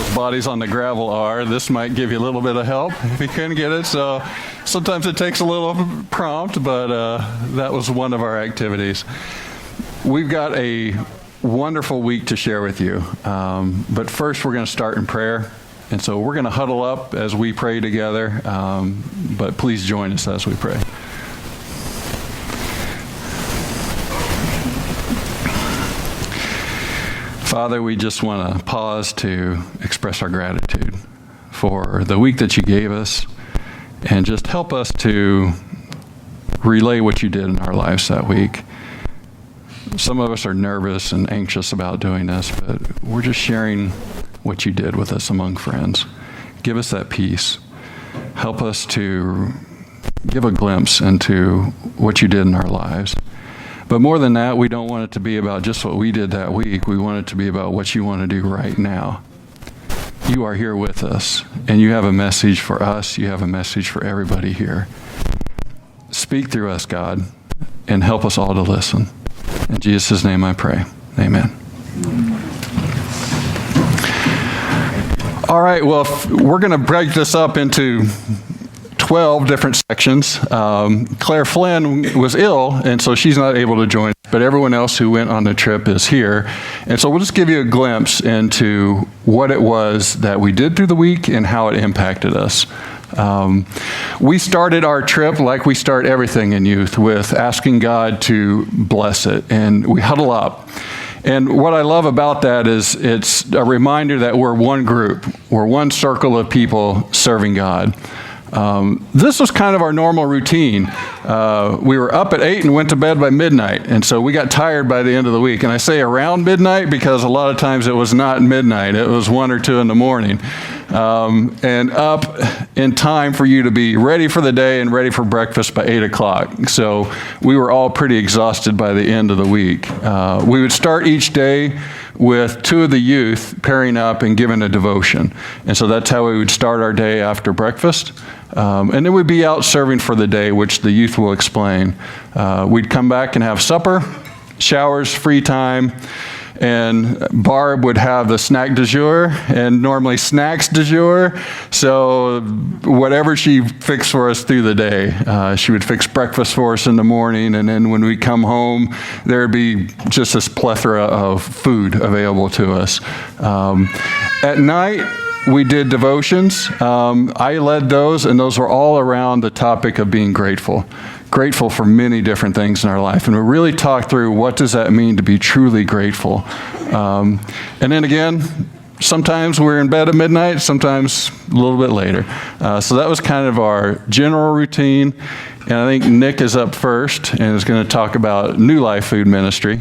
people's bodies on the gravel are. This might give you a little bit of help if you couldn't get it. So sometimes it takes a little prompt, but that was one of our activities. We've got a wonderful week to share with you. But first, we're going to start in prayer. And so we're going to huddle up as we pray together. But please join us as we pray. Father, we just want to pause to express our gratitude for the week that you gave us, and just help us to relay what you did in our lives that week. Some of us are nervous and anxious about doing this, but we're just sharing what you did with us among friends. Give us that peace. Help us to give a glimpse into what you did in our lives. But more than that, we don't want it to be about just what we did that week. We want it to be about what you want to do right now. You are here with us, and you have a message for us. You have a message for everybody here. Speak through us, God, and help us all to listen. In Jesus' name I pray. Amen. All right, well, we're going to break this up into 12 different sections. Claire Flynn was ill, and so she's not able to join, but everyone else who went on the trip is here. And so we'll just give you a glimpse into what it was that we did through the week and how it impacted us. We started our trip like we start everything in youth, with asking God to bless it, and we huddle up. And what I love about that is it's a reminder that we're one group, we're one circle of people serving God. This was kind of our normal routine. We were up at 8 and went to bed by midnight, and so we got tired by the end of the week. And I say around midnight because a lot of times it was not midnight. It was 1 or 2 in the morning. And up in time for you to be ready for the day and ready for breakfast by 8 o'clock. So we were all pretty exhausted by the end of the week. We would start each day with 2 of the youth pairing up and giving a devotion. And so that's how we would start our day after breakfast. And then we'd be out serving for the day, which the youth will explain. We'd come back and have supper, showers, free time, and Barb would have the snack du jour, and normally snacks du jour. So whatever she fixed for us through the day, she would fix breakfast for us in the morning, and then when we come home, there'd be just this plethora of food available to us. At night, we did devotions. I led those, and those were all around the topic of being grateful. Grateful for many different things in our life. And we really talked through what does that mean to be truly grateful. And then again, sometimes we're in bed at midnight, sometimes a little bit later. So that was kind of our general routine. And I think Nick is up first and is going to talk about New Life Food Ministry.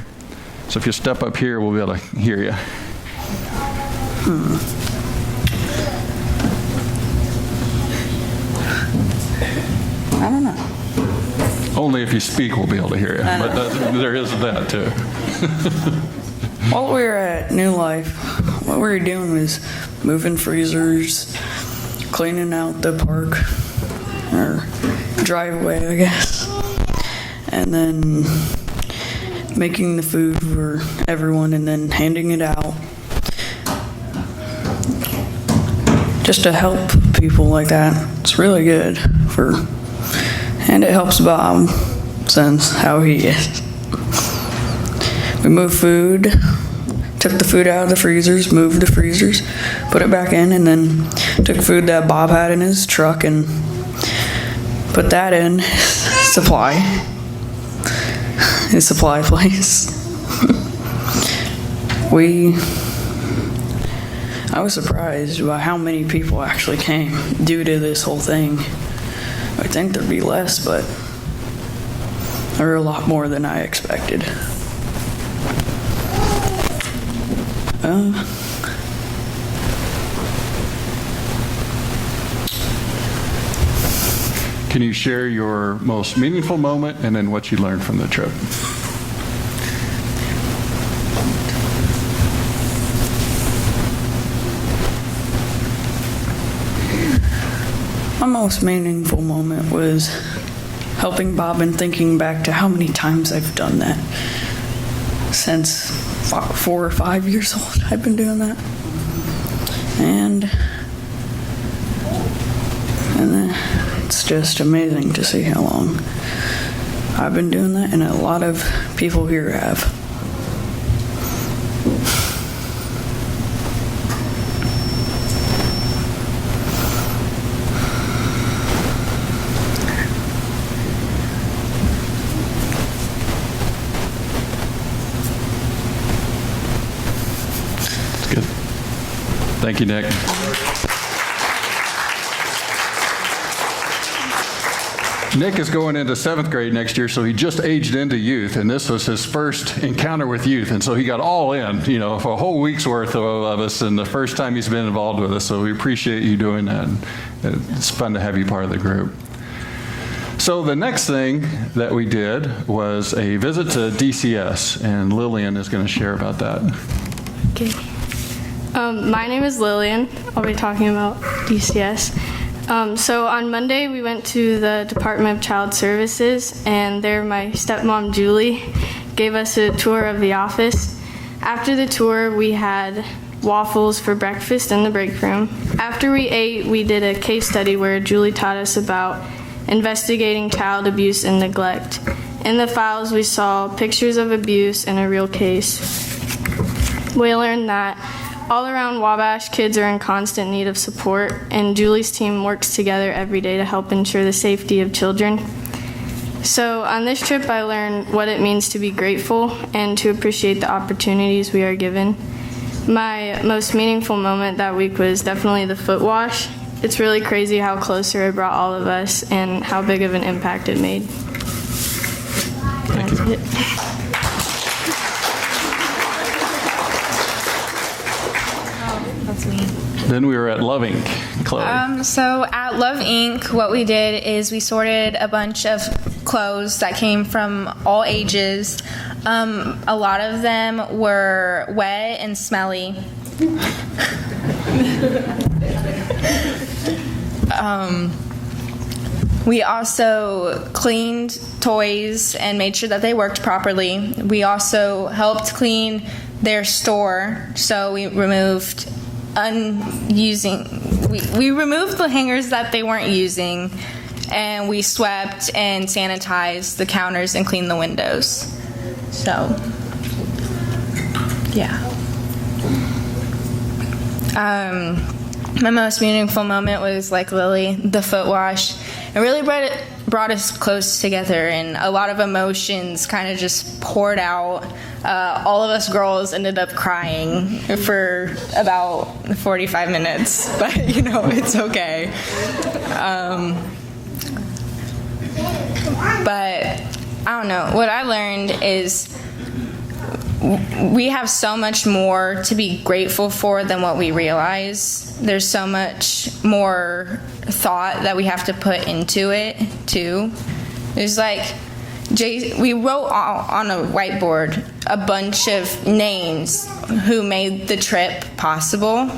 So if you step up here, we'll be able to hear you. I don't know. Only if you speak we'll be able to hear you. But there is that too. While we were at New Life, what we were doing was moving freezers, cleaning out the park, or driveway, I guess, and then making the food for everyone and then handing it out. Just to help people like that. It's really good and it helps Bob since how he is. We moved food, took the food out of the freezers, moved the freezers, put it back in, and then took food that Bob had in his truck and put that in his supply place. I was surprised by how many people actually came due to this whole thing. I think there'd be less, but there were a lot more than I expected. Can you share your most meaningful moment and then what you learned from the trip? My most meaningful moment was helping Bob and thinking back to how many times I've done that. Since 4 or 5 years old, I've been doing that. And then it's just amazing to see how long I've been doing that, and a lot of people here have. Good. Thank you, Nick. Nick is going into 7th grade next year, so he just aged into youth, and this was his first encounter with youth, and so he got all in, for a whole week's worth of us, and the first time he's been involved with us, so we appreciate you doing that. It's fun to have you part of the group. So the next thing that we did was a visit to DCS, and Lillian is going to share about that. Okay. My name is Lillian. I'll be talking about DCS. So on Monday, we went to the Department of Child Services, and there my stepmom, Julie, gave us a tour of the office. After the tour, we had waffles for breakfast in the break room. After we ate, we did a case study where Julie taught us about investigating child abuse and neglect. In the files, we saw pictures of abuse and a real case. We learned that all around Wabash, kids are in constant need of support, and Julie's team works together every day to help ensure the safety of children. So on this trip, I learned what it means to be grateful and to appreciate the opportunities we are given. My most meaningful moment that week was definitely the foot wash. It's really crazy how closer it brought all of us and how big of an impact it made. Thank you. That's it. That's me. Then we were at Love Inc. Chloe. So at Love Inc., what we did is we sorted a bunch of clothes that came from all ages. A lot of them were wet and smelly. We also cleaned toys and made sure that they worked properly. We also helped clean their store, so we removed we removed the hangers that they weren't using, and we swept and sanitized the counters and cleaned the windows. So, yeah. My most meaningful moment was, like Lily, the foot wash. It really brought us close together, and a lot of emotions kind of just poured out. All of us girls ended up crying for about 45 minutes, but it's okay. But I don't know. What I learned is we have so much more to be grateful for than what we realize. There's so much more thought that we have to put into it, too. There's we wrote on a whiteboard a bunch of names who made the trip possible,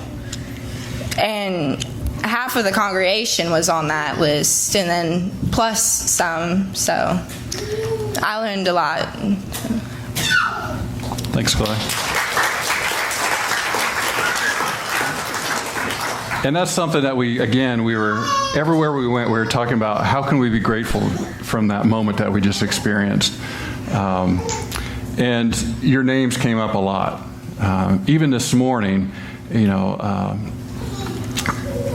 and half of the congregation was on that list, and then plus some, so I learned a lot. Thanks, Chloe. And that's something that we were, everywhere we went, we were talking about how can we be grateful from that moment that we just experienced. And your names came up a lot. Even this morning,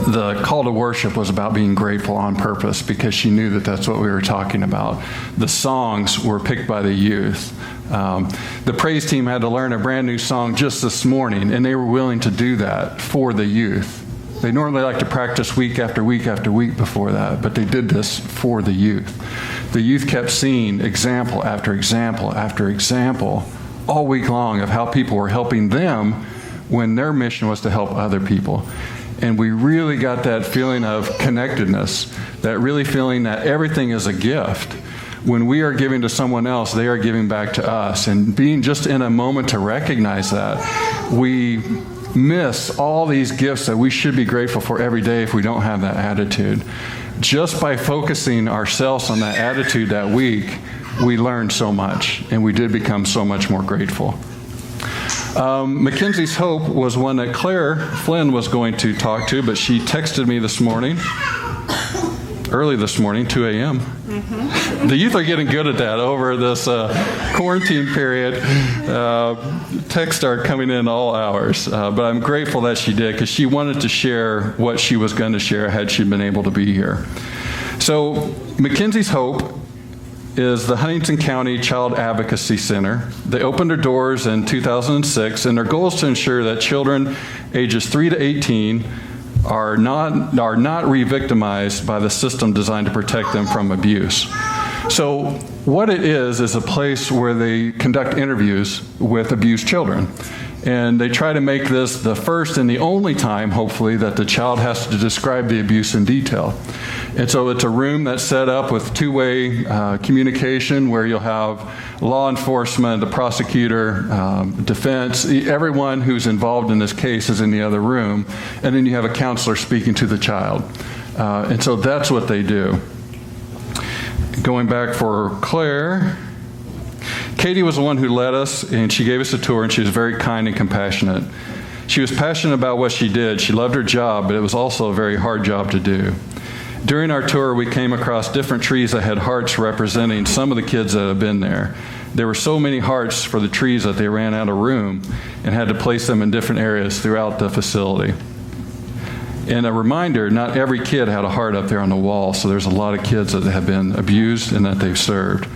the call to worship was about being grateful on purpose because she knew that that's what we were talking about. The songs were picked by the youth. The praise team had to learn a brand new song just this morning, and they were willing to do that for the youth. They normally like to practice week after week after week before that, but they did this for the youth. The youth kept seeing example after example after example all week long of how people were helping them when their mission was to help other people. And we really got that feeling of connectedness, that really feeling that everything is a gift. When we are giving to someone else, they are giving back to us. And being just in a moment to recognize that, we miss all these gifts that we should be grateful for every day if we don't have that attitude. Just by focusing ourselves on that attitude that week, we learned so much, and we did become so much more grateful. Mackenzie's Hope was one that Claire Flynn was going to talk to, but she texted me this morning, early this morning, 2 a.m. The youth are getting good at that over this quarantine period. Texts are coming in all hours, but I'm grateful that she did because she wanted to share what she was going to share had she been able to be here. So Mackenzie's Hope is the Huntington County Child Advocacy Center. They opened their doors in 2006, and their goal is to ensure that children ages 3 to 18 are not re-victimized by the system designed to protect them from abuse. So what it is a place where they conduct interviews with abused children. And they try to make this the first and the only time, hopefully, that the child has to describe the abuse in detail. And so it's a room that's set up with two-way communication where you'll have law enforcement, the prosecutor, defense, everyone who's involved in this case is in the other room. And then you have a counselor speaking to the child. And so that's what they do. Going back for Claire, Katie was the one who led us, and she gave us a tour, and she was very kind and compassionate. She was passionate about what she did. She loved her job, but it was also a very hard job to do. During our tour, we came across different trees that had hearts representing some of the kids that have been there. There were so many hearts for the trees that they ran out of room and had to place them in different areas throughout the facility. And a reminder, not every kid had a heart up there on the wall, so there's a lot of kids that have been abused and that they've served.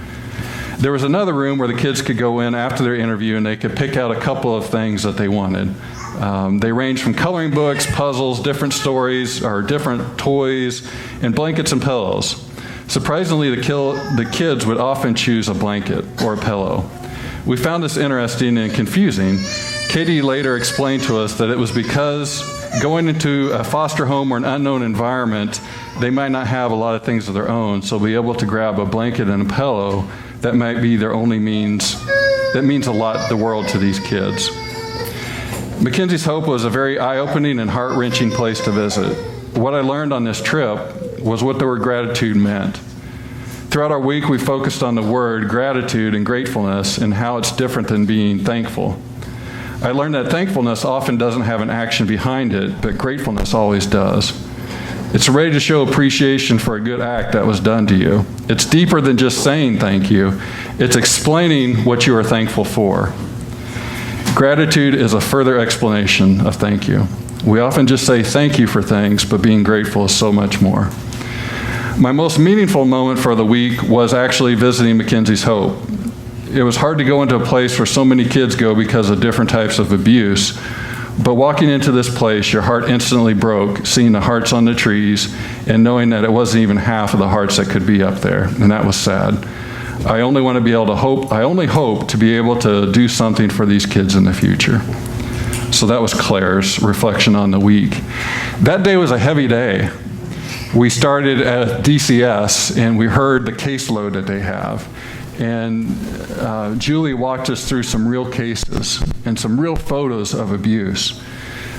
There was another room where the kids could go in after their interview and they could pick out a couple of things that they wanted. They ranged from coloring books, puzzles, different stories, or different toys, and blankets and pillows. Surprisingly, the kids would often choose a blanket or a pillow. We found this interesting and confusing. Katie later explained to us that it was because going into a foster home or an unknown environment, they might not have a lot of things of their own, so be able to grab a blanket and a pillow, that might be their only means. That means a lot, the world, to these kids. Mackenzie's Hope was a very eye-opening and heart-wrenching place to visit. What I learned on this trip was what the word gratitude meant. Throughout our week, we focused on the word gratitude and gratefulness and how it's different than being thankful. I learned that thankfulness often doesn't have an action behind it, but gratefulness always does. It's ready to show appreciation for a good act that was done to you. It's deeper than just saying thank you. It's explaining what you are thankful for. Gratitude is a further explanation of thank you. We often just say thank you for things, but being grateful is so much more. My most meaningful moment for the week was actually visiting Mackenzie's Hope. It was hard to go into a place where so many kids go because of different types of abuse. But walking into this place, your heart instantly broke, seeing the hearts on the trees and knowing that it wasn't even half of the hearts that could be up there, and that was sad. I only hope to be able to do something for these kids in the future. So that was Claire's reflection on the week. That day was a heavy day. We started at DCS, and we heard the caseload that they have. And Julie walked us through some real cases and some real photos of abuse.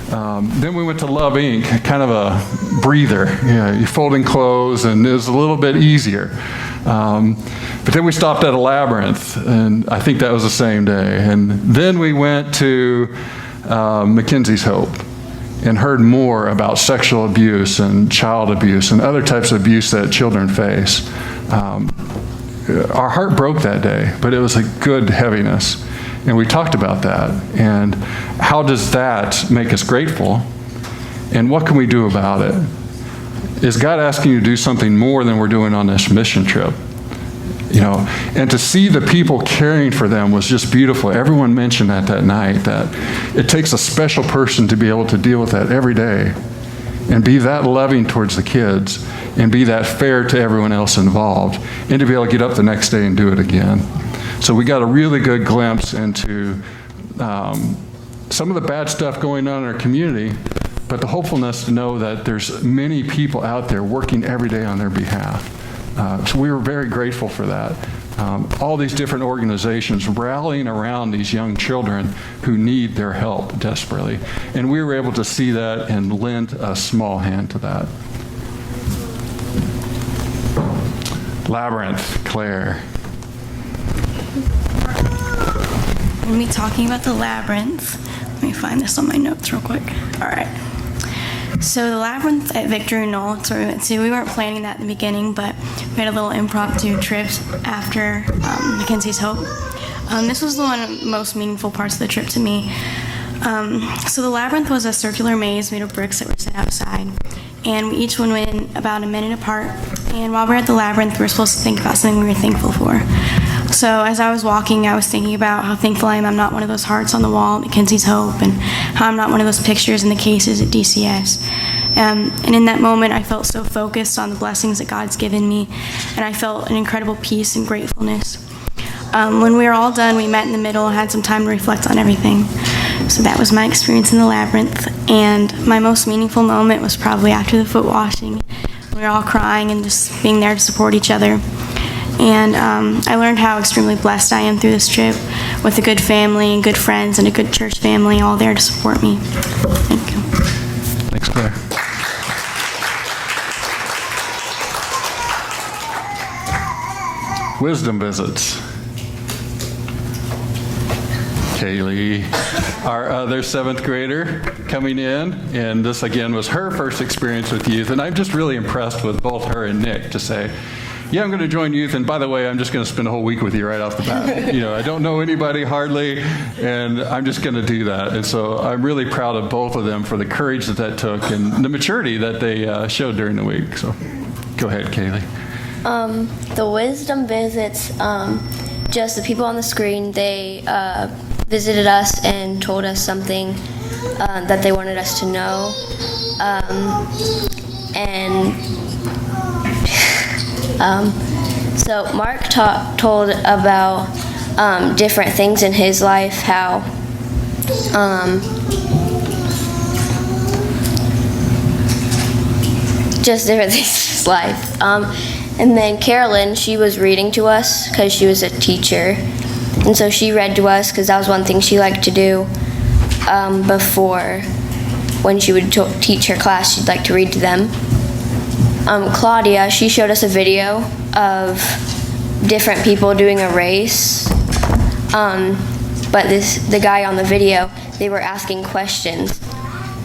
Then we went to Love Inc., kind of a breather. You're folding clothes, and it was a little bit easier. But then we stopped at a Labyrinth, and I think that was the same day. And then we went to Mackenzie's Hope and heard more about sexual abuse and child abuse and other types of abuse that children face. Our heart broke that day, but it was a good heaviness. And we talked about that. And how does that make us grateful? And what can we do about it? Is God asking you to do something more than we're doing on this mission trip? And to see the people caring for them was just beautiful. Everyone mentioned that night, that it takes a special person to be able to deal with that every day and be that loving towards the kids and be that fair to everyone else involved, and to be able to get up the next day and do it again. So we got a really good glimpse into some of the bad stuff going on in our community, but the hopefulness to know that there's many people out there working every day on their behalf. So we were very grateful for that. All these different organizations rallying around these young children who need their help desperately. And we were able to see that and lend a small hand to that. Labyrinth, Claire. going to be talking about the labyrinth. Let me find this on my notes real quick. All right. So the labyrinth at Victory Knoll, that's where we went to. We weren't planning that in the beginning, but we had a little impromptu trip after Mackenzie's Hope. This was one of the most meaningful parts of the trip to me. So the labyrinth was a circular maze made of bricks that were set outside. And we each one went in about a minute apart. And while we were at the labyrinth, we were supposed to think about something we were thankful for. So as I was walking, I was thinking about how thankful I am I'm not one of those hearts on the wall at Mackenzie's Hope, and how I'm not one of those pictures in the cases at DCS. And in that moment, I felt so focused on the blessings that God's given me, and I felt an incredible peace and gratefulness. When we were all done, we met in the middle and had some time to reflect on everything. So that was my experience in the labyrinth. And my most meaningful moment was probably after the foot washing. We were all crying and just being there to support each other. And I learned how extremely blessed I am through this trip, with a good family and good friends and a good church family all there to support me. Thank you. Thanks, Claire. Wisdom visits. Kaylee, our other 7th grader, coming in, and this again was her first experience with youth, and I'm just really impressed with both her and Nick to say, yeah, I'm going to join youth, and by the way, I'm just going to spend a whole week with you right off the bat. You know, I don't know anybody hardly, and I'm just going to do that. And so I'm really proud of both of them for the courage that took and the maturity that they showed during the week. So go ahead, Kaylee. The wisdom visits, just the people on the screen, they visited us and told us something that they wanted us to know. So Mark told about different things in his life, how just different things in his life. And then Carolyn, she was reading to us because she was a teacher. And so she read to us because that was one thing she liked to do before. When she would teach her class, she'd like to read to them. Claudia, she showed us a video of different people doing a race. But the guy on the video, they were asking questions.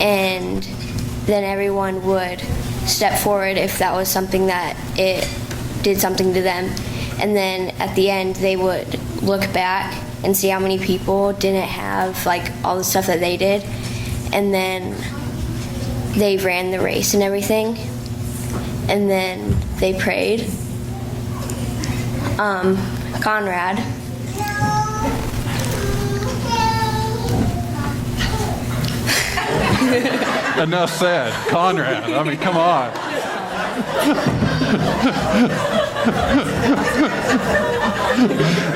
And then everyone would step forward if that was something that it did something to them. And then at the end, they would look back and see how many people didn't have like all the stuff that they did. And then they ran the race and everything. And then they prayed. Conrad. Enough said. Conrad, I mean, come on.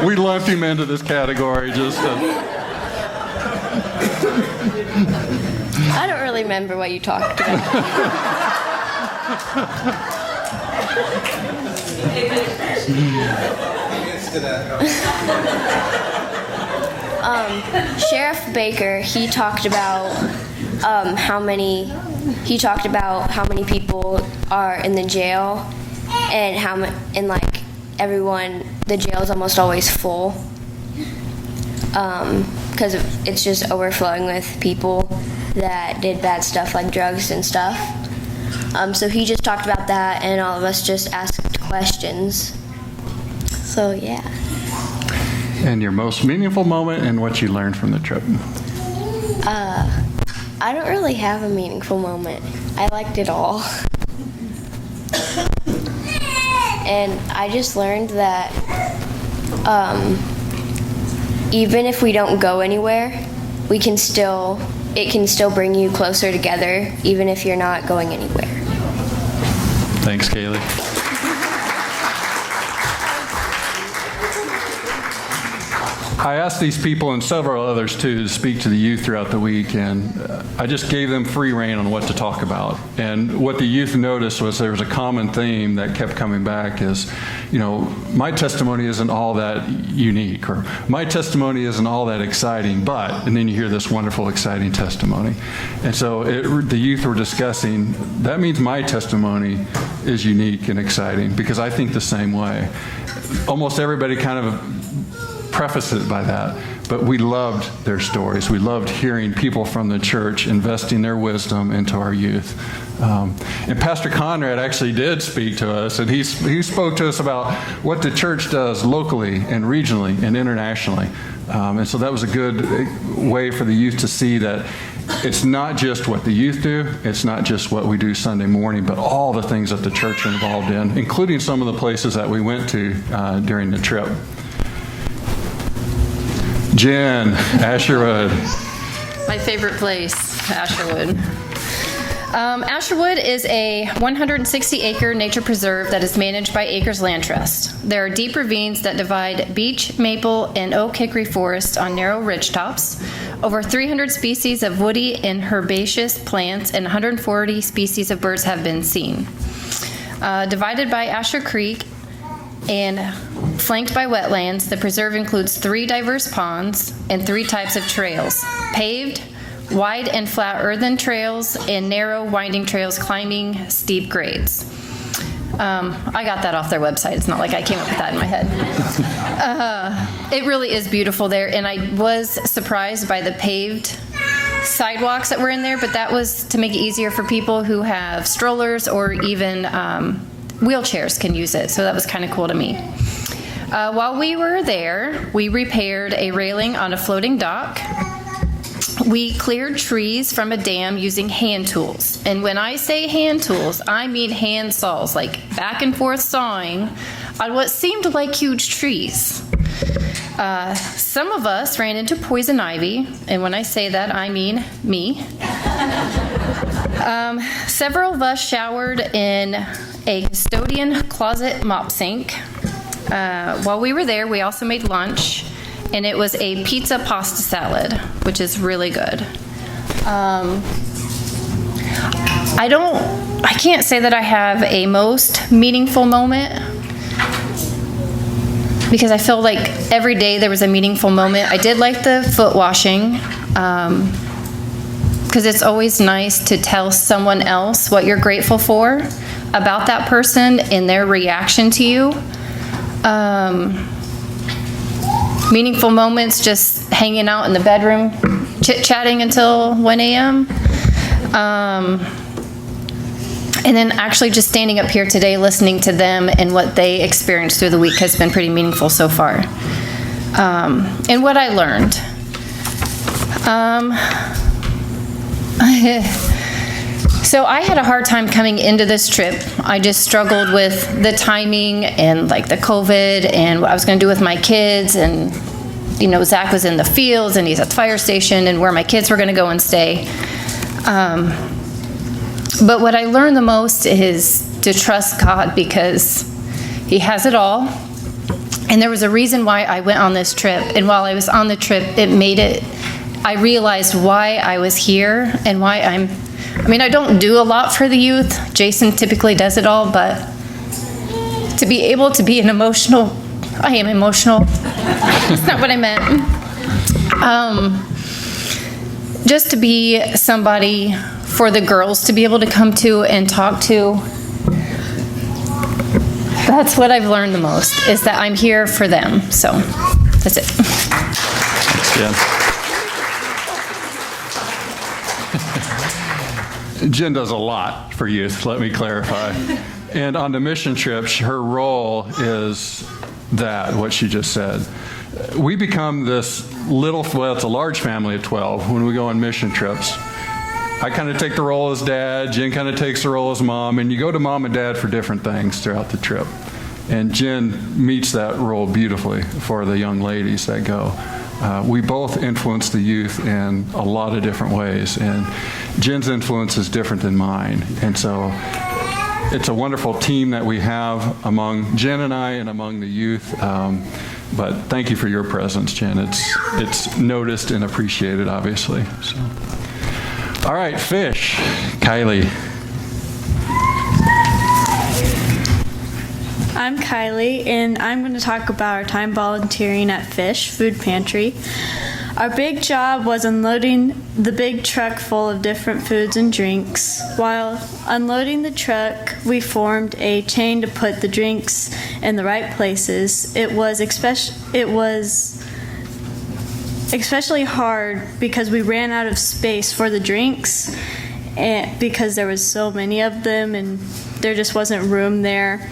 We lumped him into this category just to... I don't really remember what you talked about. Sheriff Baker, he talked about how many people are in the jail, and like everyone, the jail is almost always full because it's just overflowing with people that did bad stuff like drugs and stuff. So he just talked about that, and all of us just asked questions. So yeah. And your most meaningful moment and what you learned from the trip? I don't really have a meaningful moment. I liked it all. And I just learned that even if we don't go anywhere, it can still bring you closer together, even if you're not going anywhere. Thanks, Kaylee. I asked these people and several others too to speak to the youth throughout the week, and I just gave them free rein on what to talk about. And what the youth noticed was there was a common theme that kept coming back is, you know, my testimony isn't all that unique, or my testimony isn't all that exciting, but, and then you hear this wonderful, exciting testimony. And so the youth were discussing, that means my testimony is unique and exciting because I think the same way. Almost everybody kind of preface it by that. But we loved their stories. We loved hearing people from the church investing their wisdom into our youth. And Pastor Conrad actually did speak to us, and he spoke to us about what the church does locally and regionally and internationally. And so that was a good way for the youth to see that it's not just what the youth do, it's not just what we do Sunday morning, but all the things that the church are involved in, including some of the places that we went to during the trip. Jen, Asherwood. My favorite place, Asherwood. Asherwood is a 160-acre nature preserve that is managed by Acres Land Trust. There are deep ravines that divide beech, maple, and oak hickory forests on narrow ridgetops. Over 300 species of woody and herbaceous plants and 140 species of birds have been seen. Divided by Asher Creek and flanked by wetlands, the preserve includes 3 diverse ponds and 3 types of trails: paved, wide and flat earthen trails, and narrow winding trails climbing steep grades. I got that off their website. It's not like I came up with that in my head. It really is beautiful there, and I was surprised by the paved sidewalks that were in there, but that was to make it easier for people who have strollers or even wheelchairs can use it, so that was kind of cool to me. While we were there, we repaired a railing on a floating dock. We cleared trees from a dam using hand tools. And when I say hand tools, I mean hand saws, like back and forth sawing on what seemed like huge trees. Some of us ran into poison ivy, and when I say that, I mean me. Several of us showered in a custodian closet mop sink. While we were there, we also made lunch, and it was a pizza pasta salad, which is really good. I can't say that I have a most meaningful moment, because I feel like every day there was a meaningful moment. I did like the foot washing, because it's always nice to tell someone else what you're grateful for about that person and their reaction to you. Meaningful moments, just hanging out in the bedroom, chit-chatting until 1 a.m. And then actually just standing up here today listening to them and what they experienced through the week has been pretty meaningful so far. And what I learned. So I had a hard time coming into this trip. I just struggled with the timing and like the COVID and what I was going to do with my kids, and you know, Zach was in the fields and he's at the fire station, and where my kids were going to go and stay. But what I learned the most is to trust God, because He has it all. And there was a reason why I went on this trip, and while I was on the trip, I realized why I was here and why I don't do a lot for the youth. Jason typically does it all, but to be able to be I am emotional. That's not what I meant. Just to be somebody for the girls to be able to come to and talk to. That's what I've learned the most, is that I'm here for them. So that's it. Thanks, Jen. Jen does a lot for youth, let me clarify. And on the mission trips, her role is what she just said. We become this it's a large family of 12 when we go on mission trips. I kind of take the role as dad, Jen kind of takes the role as mom, and you go to mom and dad for different things throughout the trip. And Jen meets that role beautifully for the young ladies that go. We both influence the youth in a lot of different ways, and Jen's influence is different than mine. And so it's a wonderful team that we have among Jen and I and among the youth. But thank you for your presence, Jen. It's noticed and appreciated, obviously. So. All right, Fish. Kylie. I'm Kylie, and I'm going to talk about our time volunteering at Fish Food Pantry. Our big job was unloading the big truck full of different foods and drinks. While unloading the truck, we formed a chain to put the drinks in the right places. It was especially hard because we ran out of space for the drinks, and because there was so many of them and there just wasn't room there.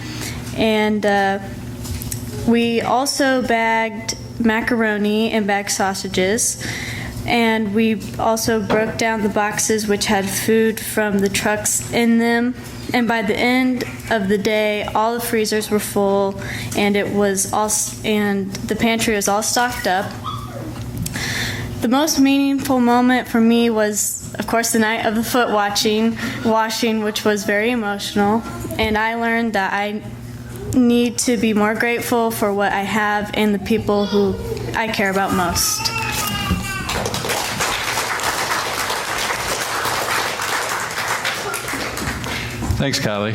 And we also bagged macaroni and bagged sausages, and we also broke down the boxes which had food from the trucks in them. And by the end of the day, all the freezers were full, and the pantry was all stocked up. The most meaningful moment for me was, of course, the night of the foot washing, which was very emotional. And I learned that I need to be more grateful for what I have and the people who I care about most. Thanks, Kylie.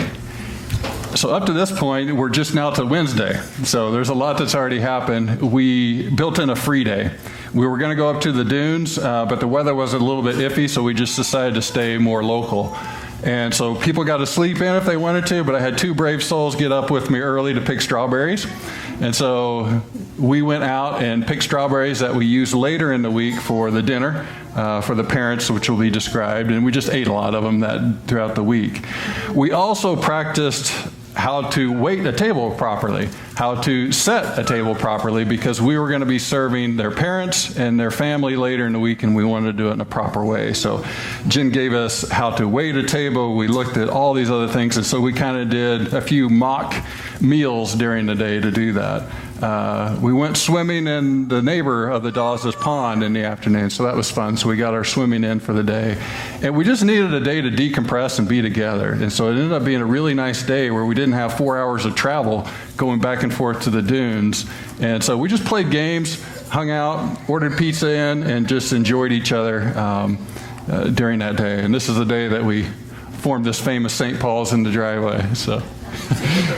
So up to this point, we're just now to Wednesday. So there's a lot that's already happened. We built in a free day. We were going to go up to the dunes, but the weather was a little bit iffy, so we just decided to stay more local. And so people got to sleep in if they wanted to, but I had two brave souls get up with me early to pick strawberries. And so we went out and picked strawberries that we used later in the week for the dinner, for the parents, which will be described. And we just ate a lot of them throughout the week. We also practiced how to wait a table properly, how to set a table properly, because we were going to be serving their parents and their family later in the week, and we wanted to do it in a proper way. So Jen gave us how to wait a table. We looked at all these other things, and so we kind of did a few mock meals during the day to do that. We went swimming in the neighbor of the Dawes' pond in the afternoon, so that was fun. So we got our swimming in for the day. And we just needed a day to decompress and be together. And so it ended up being a really nice day where we didn't have 4 hours of travel going back and forth to the dunes. And so we just played games, hung out, ordered pizza in, and just enjoyed each other during that day. And this is the day that we formed this famous St. Paul's in the driveway. So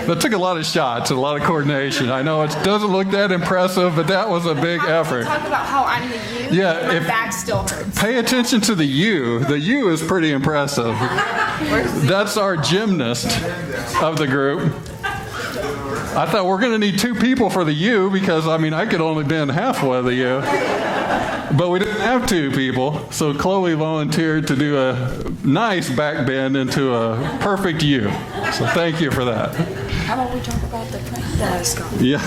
that took a lot of shots and a lot of coordination. I know it doesn't look that impressive, but that was a big effort. Talk about how I'm the U. Yeah, my back still hurts. Pay attention to the U. The U is pretty impressive. That's our gymnast of the group. I thought we're going to need 2 people for the U because, I could only bend halfway of the U. But we didn't have 2 people, so Chloe volunteered to do a nice back bend into a perfect U. So thank you for that. How about we talk about the Scott? Yeah.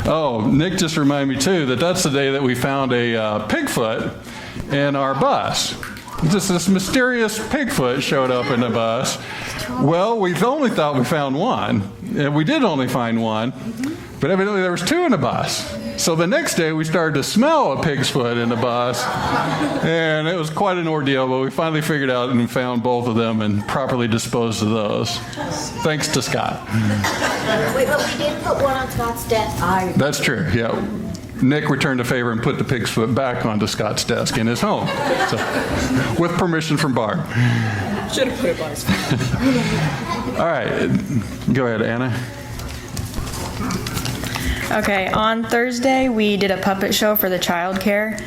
Oh, Nick just reminded me, too, that's the day that we found a pigfoot in our bus. Just this mysterious pigfoot showed up in the bus. Well, we only thought we found one, and we did only find one, but evidently there was 2 in the bus. So the next day we started to smell a pig's foot in the bus, and it was quite an ordeal, but we finally figured out and found both of them and properly disposed of those. Thanks to Scott. Wait, but we did put one on Scott's desk. That's true, yeah. Nick returned the favor and put the pig's foot back onto Scott's desk in his home, so, with permission from Barb. Should have put it by his phone. All right, go ahead, Anna. Okay, on Thursday, we did a puppet show for the child care.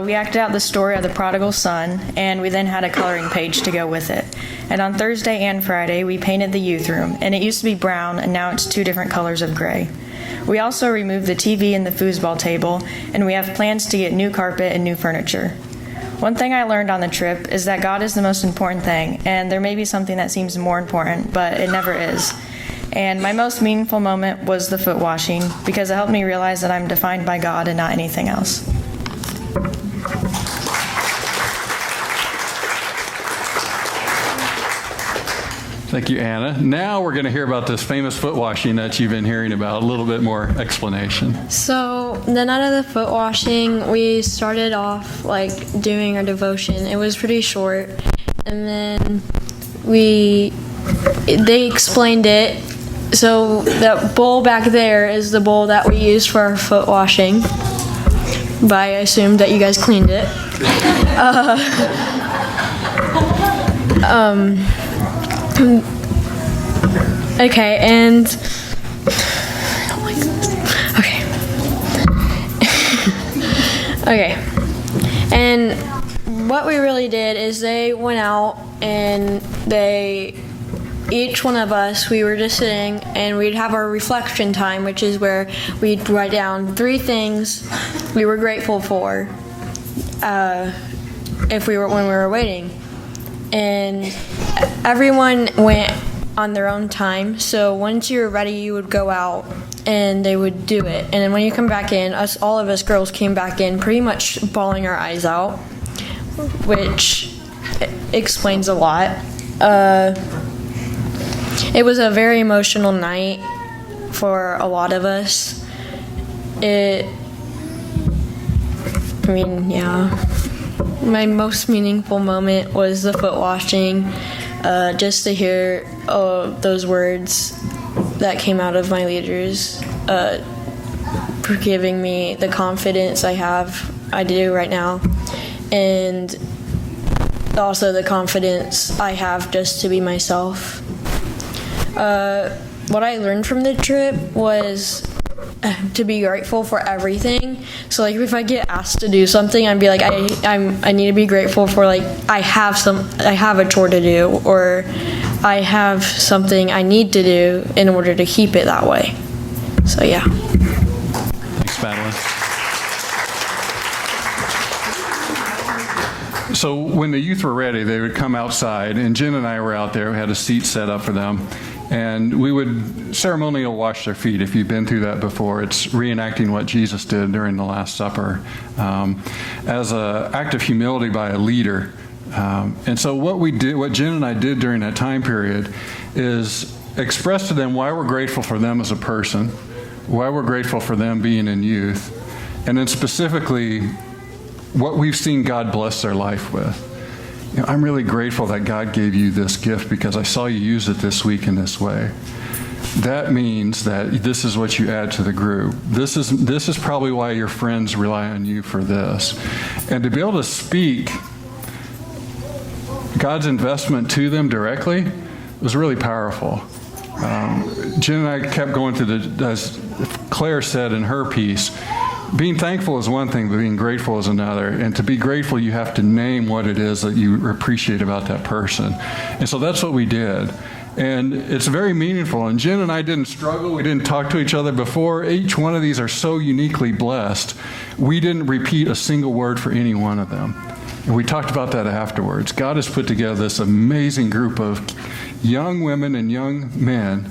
We acted out the story of the prodigal son, and we then had a coloring page to go with it. And on Thursday and Friday, we painted the youth room, and it used to be brown, and now it's 2 different colors of gray. We also removed the TV and the foosball table, and we have plans to get new carpet and new furniture. One thing I learned on the trip is that God is the most important thing, and there may be something that seems more important, but it never is. And my most meaningful moment was the foot washing, because it helped me realize that I'm defined by God and not anything else. Thank you, Anna. Now we're going to hear about this famous foot washing that you've been hearing about. A little bit more explanation. So the night of the foot washing, we started off doing our devotion. It was pretty short, and then they explained it. So that bowl back there is the bowl that we used for our foot washing. But I assumed that you guys cleaned it. Okay, and I don't like this. Okay. Okay. And what we really did is they went out and each one of us, we were just sitting and we'd have our reflection time, which is where we'd write down 3 things we were grateful for. when we were waiting, and everyone went on their own time. So once you were ready, you would go out and they would do it. And then when you come back in, all of us girls came back in pretty much bawling our eyes out, which explains a lot. It was a very emotional night for a lot of us. My most meaningful moment was the foot washing, just to hear those words that came out of my leaders, for giving me the confidence I do right now, and also the confidence I have just to be myself. What I learned from the trip was to be grateful for everything. So like if I get asked to do something, I'd be like, I need to be grateful for like I have a chore to do, or I have something I need to do in order to keep it that way. So yeah. Thanks, Madeline. So when the youth were ready, they would come outside, and Jen and I were out there. We had a seat set up for them, and we would ceremonial wash their feet. If you've been through that before, it's reenacting what Jesus did during the Last Supper as an act of humility by a leader. And so what Jen and I did during that time period is express to them why we're grateful for them as a person, why we're grateful for them being in youth, and then specifically what we've seen God bless their life with. You know, I'm really grateful that God gave you this gift because I saw you use it this week in this way. That means that this is what you add to the group. This is probably why your friends rely on you for this. And to be able to speak God's investment to them directly was really powerful. Jen and I kept going to as Claire said in her piece, being thankful is one thing, but being grateful is another. And to be grateful, you have to name what it is that you appreciate about that person. And so that's what we did. And it's very meaningful. And Jen and I didn't struggle. We didn't talk to each other before. Each one of these are so uniquely blessed. We didn't repeat a single word for any one of them. And we talked about that afterwards. God has put together this amazing group of young women and young men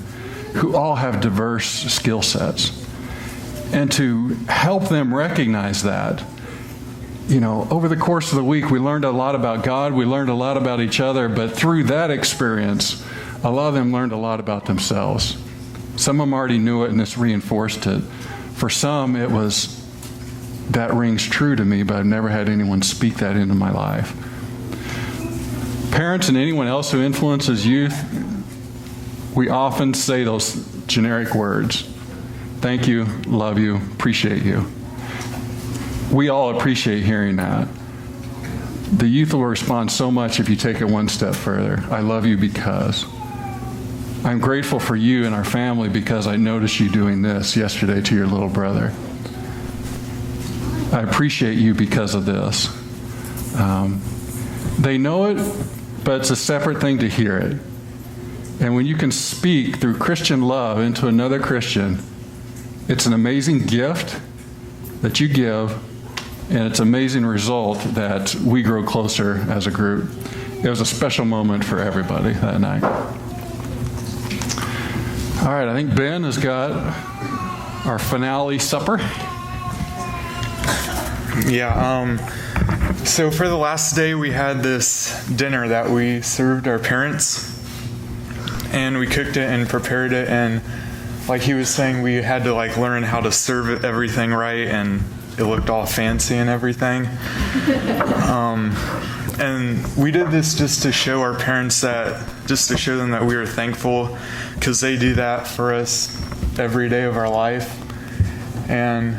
who all have diverse skill sets. And to help them recognize that, you know, over the course of the week, we learned a lot about God, we learned a lot about each other, but through that experience, a lot of them learned a lot about themselves. Some of them already knew it and this reinforced it. For some, it was, that rings true to me, but I've never had anyone speak that into my life. Parents and anyone else who influences youth, we often say those generic words. Thank you, love you, appreciate you. We all appreciate hearing that. The youth will respond so much if you take it one step further. I love you because. I'm grateful for you and our family because I noticed you doing this yesterday to your little brother. I appreciate you because of this. They know it, but it's a separate thing to hear it. And when you can speak through Christian love into another Christian, it's an amazing gift that you give, and it's an amazing result that we grow closer as a group. It was a special moment for everybody that night. All right, I think Ben has got our finale supper. Yeah, so for the last day, we had this dinner that we served our parents, and we cooked it and prepared it, and like he was saying, we had to like learn how to serve everything right, and it looked all fancy and everything. And we did this just to show our parents just to show them that we were thankful, because they do that for us every day of our life. And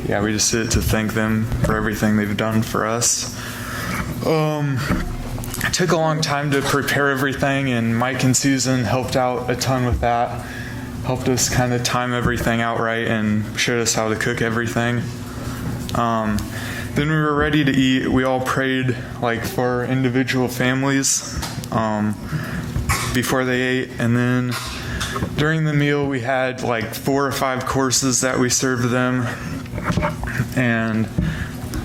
yeah, we just did it to thank them for everything they've done for us. It took a long time to prepare everything, and Mike and Susan helped out a ton with that. Helped us kind of time everything out right and showed us how to cook everything. Then we were ready to eat. We all prayed like for individual families before they ate, and then during the meal we had like 4 or 5 courses that we served them, and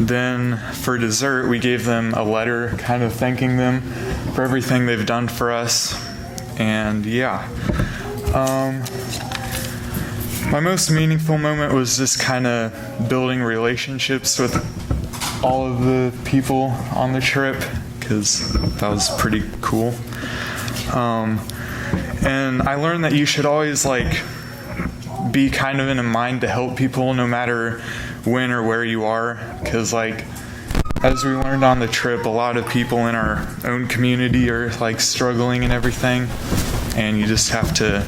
Then for dessert, we gave them a letter kind of thanking them for everything they've done for us. And yeah. My most meaningful moment was just kind of building relationships with all of the people on the trip, because that was pretty cool. And I learned that you should always be kind of in a mind to help people no matter when or where you are, because as we learned on the trip, a lot of people in our own community are struggling and everything, and you just have to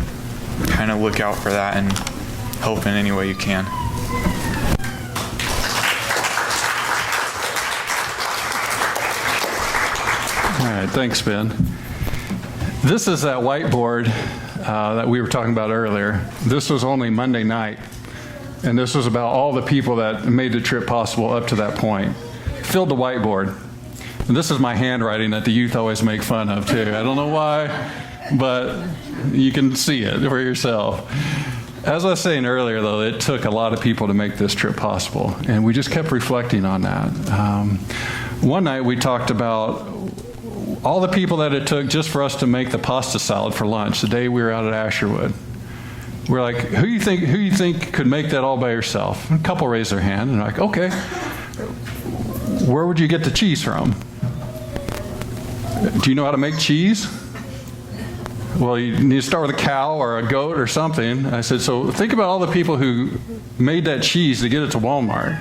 kind of look out for that and help in any way you can. All right, thanks, Ben. This is that whiteboard that we were talking about earlier. This was only Monday night, and this was about all the people that made the trip possible up to that point. Filled the whiteboard. And this is my handwriting that the youth always make fun of, too. I don't know why, but you can see it for yourself. As I was saying earlier, though, it took a lot of people to make this trip possible, and we just kept reflecting on that. One night we talked about all the people that it took just for us to make the pasta salad for lunch the day we were out at Asherwood. We're like, who you think could make that all by yourself? And a couple raised their hand, and like, okay, where would you get the cheese from? Do you know how to make cheese? Well, you need to start with a cow or a goat or something. I said, so think about all the people who made that cheese to get it to Walmart.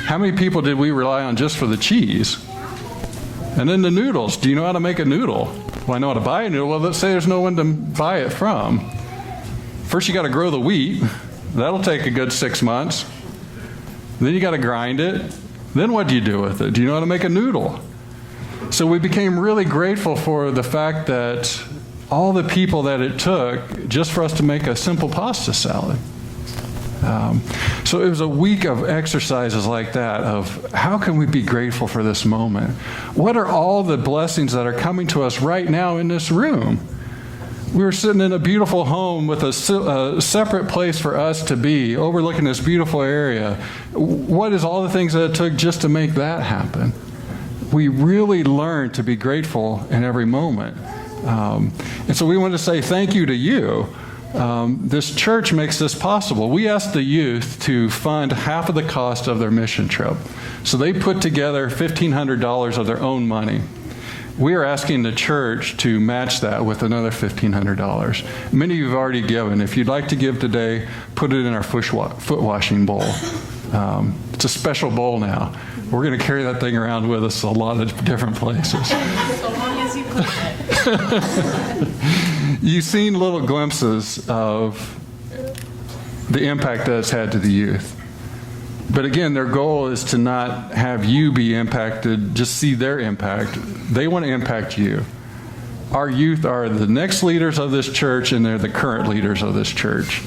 How many people did we rely on just for the cheese? And then the noodles. Do you know how to make a noodle? Well, I know how to buy a noodle. Well, let's say there's no one to buy it from. First, you got to grow the wheat. That'll take a good 6 months. Then you got to grind it. Then what do you do with it? Do you know how to make a noodle? So we became really grateful for the fact that all the people that it took just for us to make a simple pasta salad. So it was a week of exercises like that of how can we be grateful for this moment? What are all the blessings that are coming to us right now in this room? We were sitting in a beautiful home with a separate place for us to be, overlooking this beautiful area. What is all the things that it took just to make that happen? We really learned to be grateful in every moment. And so we want to say thank you to you. This church makes this possible. We asked the youth to fund half of the cost of their mission trip. So they put together $1,500 of their own money. We are asking the church to match that with another $1,500. Many of you have already given. If you'd like to give today, put it in our foot washing bowl. It's a special bowl now. We're going to carry that thing around with us a lot of different places. So long as you put it. You've seen little glimpses of the impact that it's had to the youth. But again, their goal is to not have you be impacted, just see their impact. They want to impact you. Our youth are the next leaders of this church, and they're the current leaders of this church.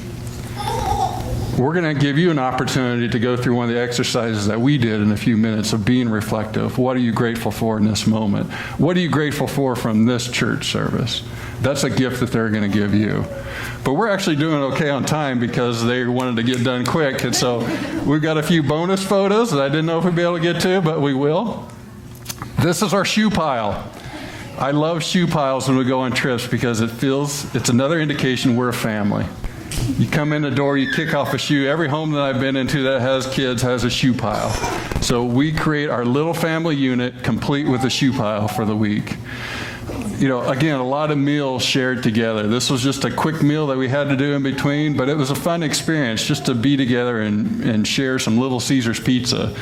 We're going to give you an opportunity to go through one of the exercises that we did in a few minutes of being reflective. What are you grateful for in this moment? What are you grateful for from this church service? That's a gift that they're going to give you. But we're actually doing okay on time because they wanted to get done quick. And so we've got a few bonus photos that I didn't know if we'd be able to get to, but we will. This is our shoe pile. I love shoe piles when we go on trips because it's another indication we're a family. You come in the door, you kick off a shoe. Every home that I've been into that has kids has a shoe pile. So we create our little family unit complete with a shoe pile for the week. You know, again, a lot of meals shared together. This was just a quick meal that we had to do in between, but it was a fun experience just to be together and share some Little Caesars pizza.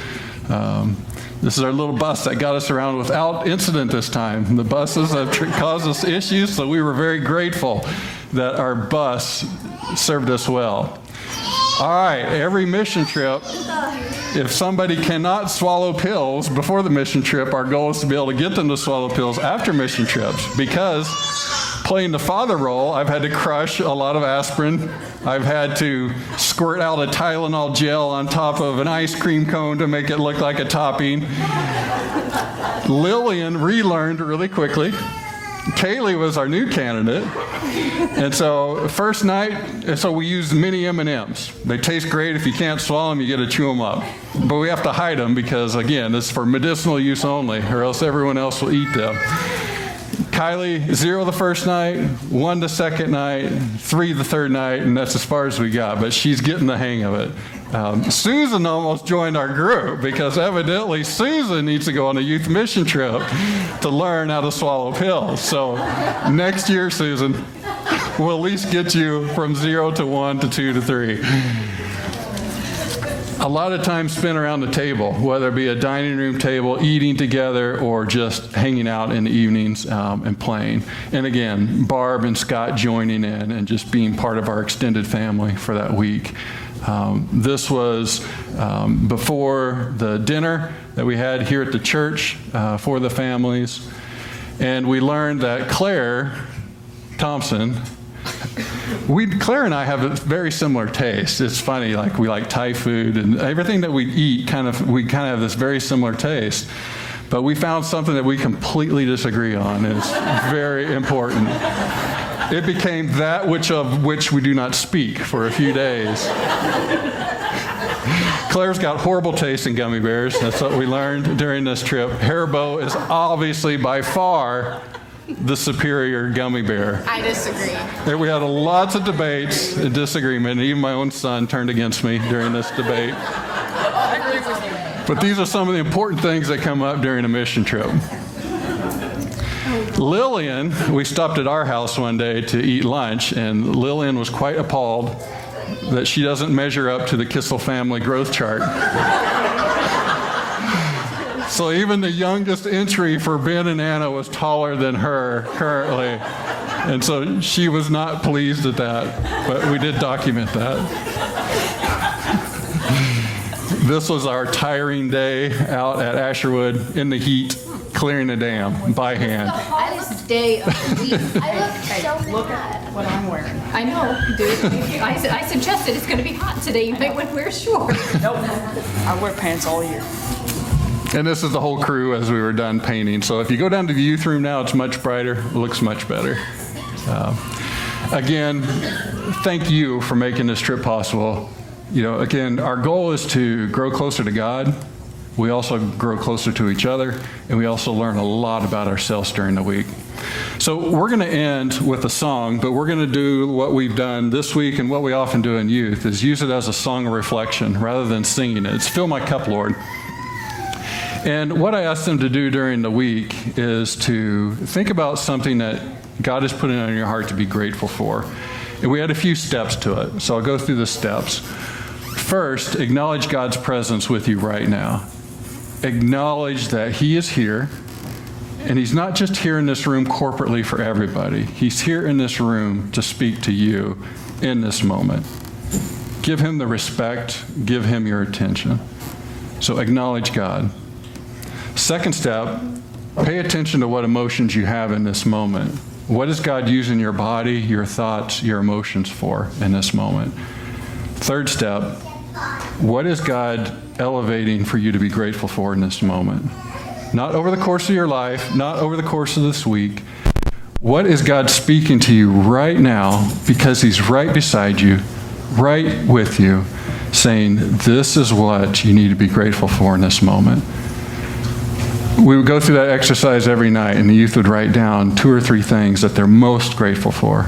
This is our little bus that got us around without incident this time. The buses have caused us issues, so we were very grateful that our bus served us well. All right, every mission trip, if somebody cannot swallow pills before the mission trip, our goal is to be able to get them to swallow pills after mission trips. Because playing the father role, I've had to crush a lot of aspirin. I've had to squirt out a Tylenol gel on top of an ice cream cone to make it look like a topping. Lillian relearned really quickly. Kaylee was our new candidate. And so first night, so we used mini M&Ms. They taste great. If you can't swallow them, you get to chew them up. But we have to hide them because, again, this is for medicinal use only, or else everyone else will eat them. Kylie, 0 the first night, 1 the second night, 3 the third night, and that's as far as we got, but she's getting the hang of it. Susan almost joined our group because evidently Susan needs to go on a youth mission trip to learn how to swallow pills. So next year, Susan, we'll at least get you from 0 to 1 to 2 to 3. A lot of time spent around the table, whether it be a dining room table, eating together, or just hanging out in the evenings and playing. And again, Barb and Scott joining in and just being part of our extended family for that week. This was before the dinner that we had here at the church for the families. And we learned that Claire Thompson, Claire and I have a very similar taste. It's funny, like we like Thai food and everything that we eat, we kind of have this very similar taste. But we found something that we completely disagree on. It's very important. It became that of which we do not speak for a few days. Claire's got horrible taste in gummy bears. That's what we learned during this trip. Haribo is obviously by far the superior gummy bear. I disagree. And we had lots of debates and disagreement, and even my own son turned against me during this debate. But these are some of the important things that come up during a mission trip. Lillian, we stopped at our house one day to eat lunch, and Lillian was quite appalled that she doesn't measure up to the Kissel family growth chart. So even the youngest entry for Ben and Anna was taller than her currently. And so she was not pleased at that, but we did document that. This was our tiring day out at Asherwood in the heat, clearing the dam by hand. The hottest day of the week. I look at what I'm wearing. I know, dude. I suggested it's going to be hot today. You might want to wear shorts. Nope. I wear pants all year. And this is the whole crew as we were done painting. So if you go down to the youth room now, it's much brighter. It looks much better. Again, thank you for making this trip possible. Again, our goal is to grow closer to God. We also grow closer to each other, and we also learn a lot about ourselves during the week. So we're going to end with a song, but we're going to do what we've done this week and what we often do in youth is use it as a song of reflection rather than singing it. It's Fill My Cup, Lord. And what I asked them to do during the week is to think about something that God has put in your heart to be grateful for. And we had a few steps to it, so I'll go through the steps. First, acknowledge God's presence with you right now. Acknowledge that He is here, and He's not just here in this room corporately for everybody. He's here in this room to speak to you in this moment. Give Him the respect, give Him your attention. So acknowledge God. Second step, pay attention to what emotions you have in this moment. What is God using your body, your thoughts, your emotions for in this moment? Third step, what is God elevating for you to be grateful for in this moment? Not over the course of your life, not over the course of this week. What is God speaking to you right now because He's right beside you, right with you, saying, this is what you need to be grateful for in this moment? We would go through that exercise every night, and the youth would write down 2 or 3 things that they're most grateful for.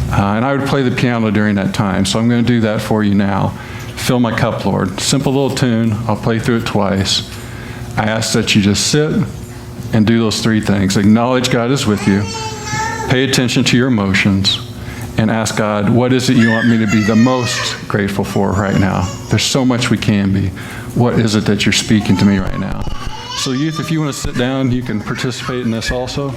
And I would play the piano during that time, so I'm going to do that for you now. Fill My Cup, Lord. Simple little tune. I'll play through it twice. I ask that you just sit and do those 3 things. Acknowledge God is with you. Pay attention to your emotions. And ask God, what is it you want me to be the most grateful for right now? There's so much we can be. What is it that you're speaking to me right now? So youth, if you want to sit down, you can participate in this also.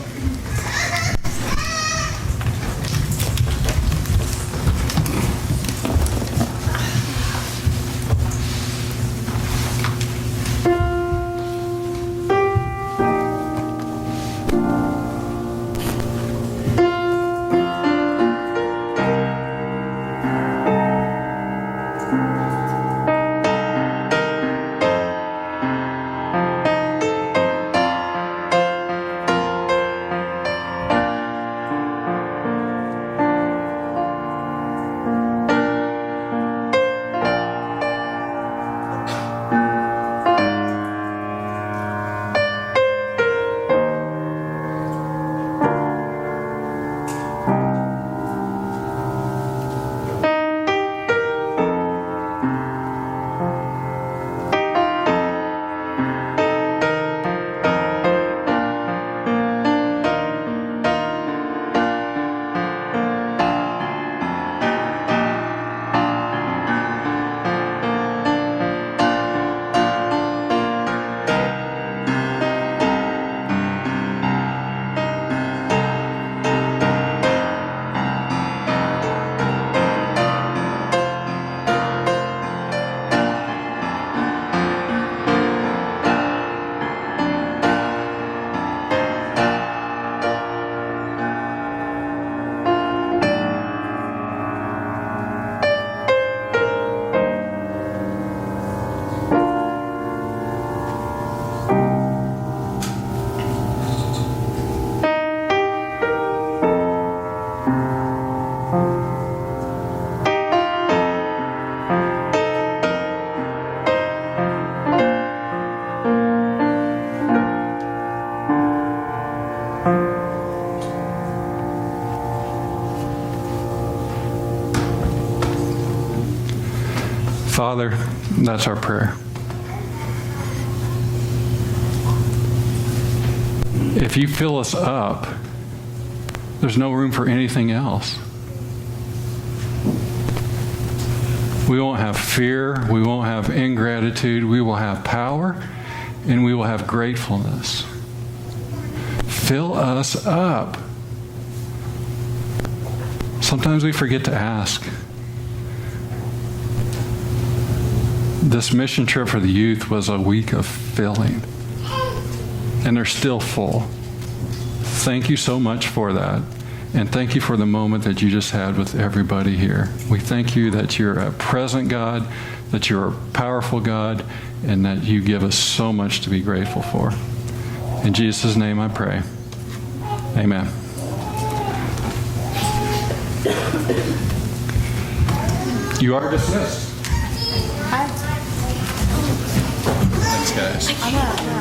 Father, that's our prayer. If you fill us up, there's no room for anything else. We won't have fear, we won't have ingratitude, we will have power, and we will have gratefulness. Fill us up. Sometimes we forget to ask. This mission trip for the youth was a week of filling, and they're still full. Thank you so much for that, and thank you for the moment that you just had with everybody here. We thank you that you're a present God, that you're a powerful God, and that you give us so much to be grateful for. In Jesus' name I pray. Amen. You are dismissed. Thanks, guys.